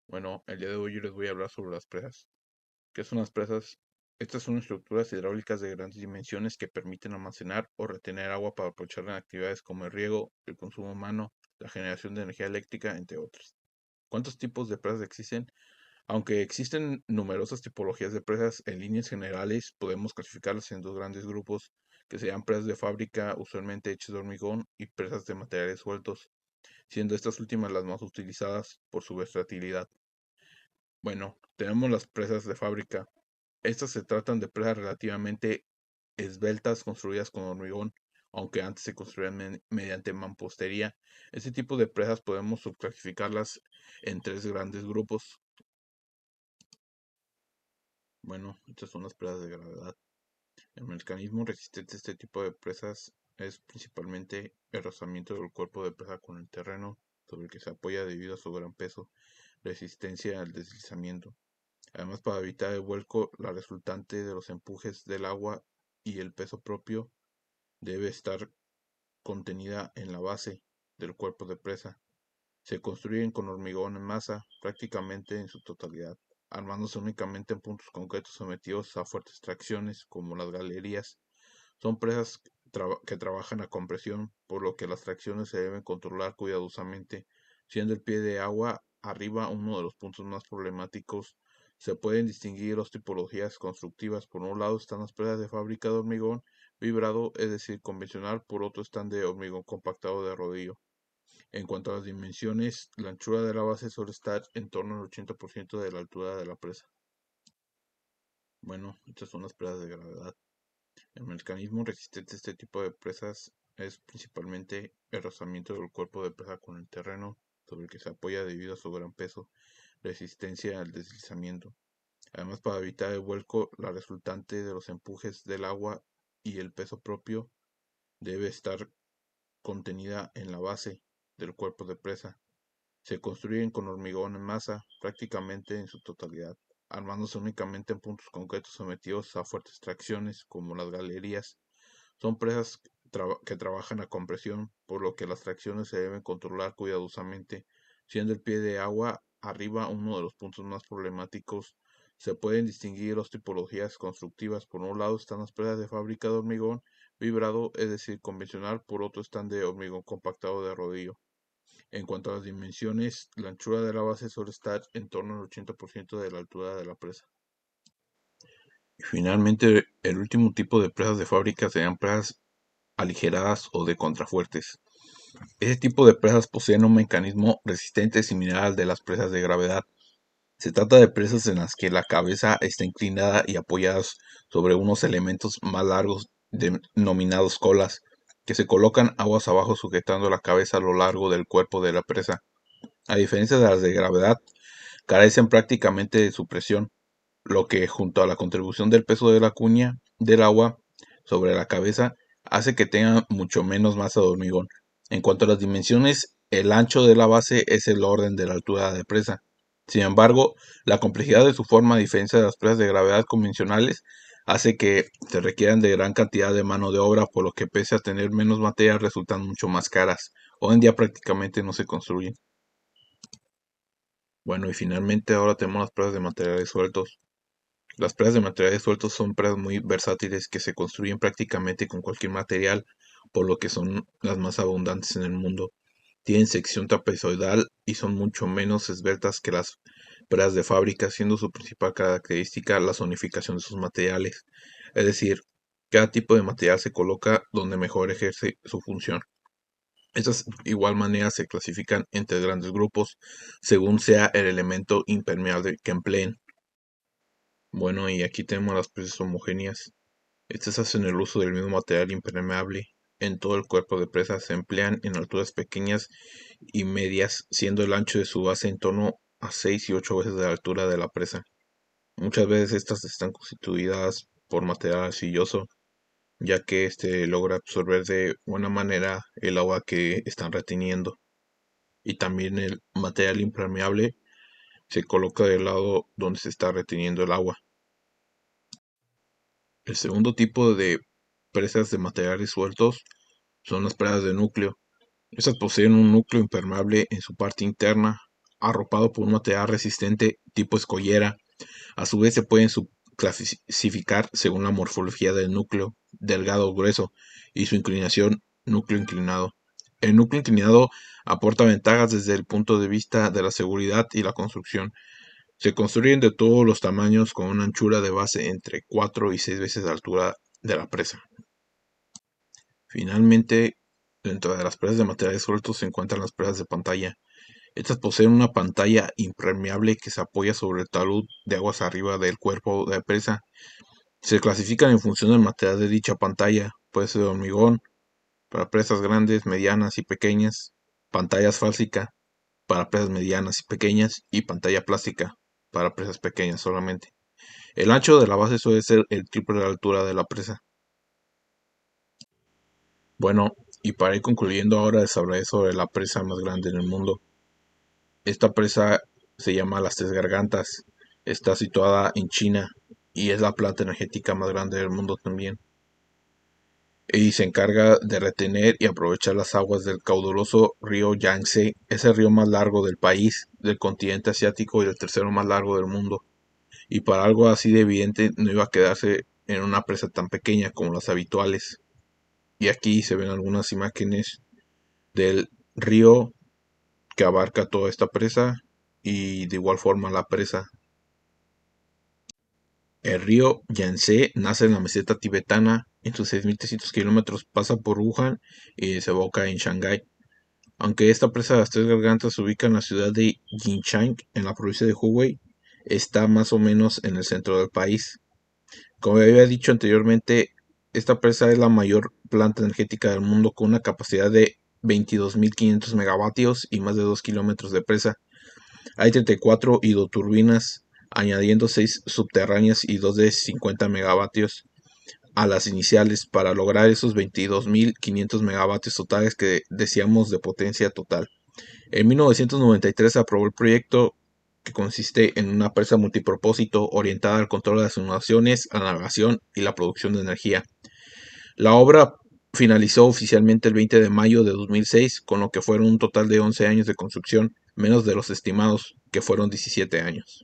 Bueno, el día de hoy yo les voy a hablar sobre las presas. ¿Qué son las presas? Estas son estructuras hidráulicas de grandes dimensiones que permiten almacenar o retener agua para aprovecharla en actividades como el riego, el consumo humano, la generación de energía eléctrica, entre otros. ¿Cuántos tipos de presas existen? Aunque existen numerosas tipologías de presas, en líneas generales podemos clasificarlas en dos grandes grupos, que serían presas de fábrica, usualmente hechas de hormigón, y presas de materiales sueltos, siendo estas últimas las más utilizadas por su versatilidad. Bueno, tenemos las presas de fábrica. Estas se tratan de presas relativamente esbeltas construidas con hormigón, aunque antes se construían mediante mampostería. Este tipo de presas podemos subclasificarlas en tres grandes grupos. Bueno, estas son las presas de gravedad. El mecanismo resistente a este tipo de presas es principalmente el rozamiento del cuerpo de presa con el terreno sobre el que se apoya debido a su gran peso, resistencia al deslizamiento. Además, para evitar el vuelco, la resultante de los empujes del agua y el peso propio debe estar contenida en la base del cuerpo de presa. Se construyen con hormigón en masa prácticamente en su totalidad, armándose únicamente en puntos concretos sometidos a fuertes tracciones, como las galerías. Son presas que trabajan a compresión, por lo que las tracciones se deben controlar cuidadosamente, siendo el pie de agua arriba uno de los puntos más problemáticos. Se pueden distinguir dos tipologías constructivas. Por un lado están las presas de fábrica de hormigón vibrado, es decir, convencional; por otro están de hormigón compactado de rodillo. En cuanto a las dimensiones, la anchura de la base suele estar en torno al 80% de la altura de la presa. Bueno, estas son las presas de gravedad. El mecanismo resistente a este tipo de presas es principalmente el rozamiento del cuerpo de presa con el terreno sobre el que se apoya debido a su gran peso, resistencia al deslizamiento. Además, para evitar el vuelco, la resultante de los empujes del agua y el peso propio debe estar contenida en la base del cuerpo de presa. Se construyen con hormigón en masa prácticamente en su totalidad, armándose únicamente en puntos concretos sometidos a fuertes tracciones, como las galerías. Son presas que trabajan a compresión, por lo que las tracciones se deben controlar cuidadosamente, siendo el pie de agua arriba uno de los puntos más problemáticos. Se pueden distinguir dos tipologías constructivas. Por un lado están las presas de fábrica de hormigón vibrado, es decir, convencional; por otro están de hormigón compactado de rodillo. En cuanto a las dimensiones, la anchura de la base suele estar en torno al 80% de la altura de la presa. Y finalmente, el último tipo de presas de fábrica serían presas aligeradas o de contrafuertes. Este tipo de presas poseen un mecanismo resistente similar al de las presas de gravedad. Se trata de presas en las que la cabeza está inclinada y apoyadas sobre unos elementos más largos denominados colas, que se colocan aguas abajo sujetando la cabeza a lo largo del cuerpo de la presa. A diferencia de las de gravedad, carecen prácticamente de su presión, lo que, junto a la contribución del peso de la cuña del agua sobre la cabeza, hace que tengan mucho menos masa de hormigón. En cuanto a las dimensiones, el ancho de la base es el orden de la altura de presa. Sin embargo, la complejidad de su forma, a diferencia de las presas de gravedad convencionales, hace que se requieran de gran cantidad de mano de obra, por lo que, pese a tener menos material, resultan mucho más caras. Hoy en día prácticamente no se construyen. Bueno, y finalmente ahora tenemos las presas de materiales sueltos. Las presas de materiales sueltos son presas muy versátiles que se construyen prácticamente con cualquier material, por lo que son las más abundantes en el mundo. Tienen sección trapezoidal y son mucho menos esbeltas que las presas de fábrica, siendo su principal característica la zonificación de sus materiales. Es decir, cada tipo de material se coloca donde mejor ejerce su función. Estas igual manera se clasifican entre grandes grupos según sea el elemento impermeable que empleen. Bueno, y aquí tenemos las presas homogéneas. Estas hacen el uso del mismo material impermeable en todo el cuerpo de presa. Se emplean en alturas pequeñas y medias, siendo el ancho de su base en torno a 6 y 8 veces de la altura de la presa. Muchas veces estas están constituidas por material arcilloso, ya que este logra absorber de buena manera el agua que están reteniendo. Y también el material impermeable se coloca del lado donde se está reteniendo el agua. El segundo tipo de presas de materiales sueltos son las presas de núcleo. Estas poseen un núcleo impermeable en su parte interna, arropado por un material resistente tipo escollera. A su vez se pueden subclasificar según la morfología del núcleo, delgado o grueso, y su inclinación, núcleo inclinado. El núcleo inclinado aporta ventajas desde el punto de vista de la seguridad y la construcción. Se construyen de todos los tamaños con una anchura de base entre 4 y 6 veces la altura de la presa. Finalmente, dentro de las presas de materiales sueltos se encuentran las presas de pantalla. Estas poseen una pantalla impermeable que se apoya sobre el talud de aguas arriba del cuerpo de presa. Se clasifican en función del material de dicha pantalla. Puede ser de hormigón para presas grandes, medianas y pequeñas, pantallas fálsica para presas medianas y pequeñas y pantalla plástica para presas pequeñas solamente. El ancho de la base suele ser el triple de la altura de la presa. Bueno, y para ir concluyendo ahora desarrollaré sobre la presa más grande en el mundo. Esta presa se llama Las Tres Gargantas. Está situada en China y es la planta energética más grande del mundo también. Y se encarga de retener y aprovechar las aguas del caudaloso río Yangtze. Es el río más largo del país, del continente asiático y el tercero más largo del mundo. Y para algo así de evidente no iba a quedarse en una presa tan pequeña como las habituales. Y aquí se ven algunas imágenes del río que abarca toda esta presa y de igual forma la presa. El río Yangtze nace en la meseta tibetana, en sus 6.300 kilómetros pasa por Wuhan y desemboca en Shanghái. Aunque esta presa de las Tres Gargantas se ubica en la ciudad de Jinchang, en la provincia de Hubei, está más o menos en el centro del país. Como había dicho anteriormente, esta presa es la mayor planta energética del mundo con una capacidad de 22.500 megavatios y más de 2 kilómetros de presa. Hay 34 hidroturbinas, añadiendo 6 subterráneas y 2 de 50 megavatios a las iniciales para lograr esos 22.500 megavatios totales que decíamos de potencia total. En 1993 se aprobó el proyecto que consiste en una presa multipropósito orientada al control de las inundaciones, la navegación y la producción de energía. La obra finalizó oficialmente el 20 de mayo de 2006, con lo que fueron un total de 11 años de construcción, menos de los estimados, que fueron 17 años.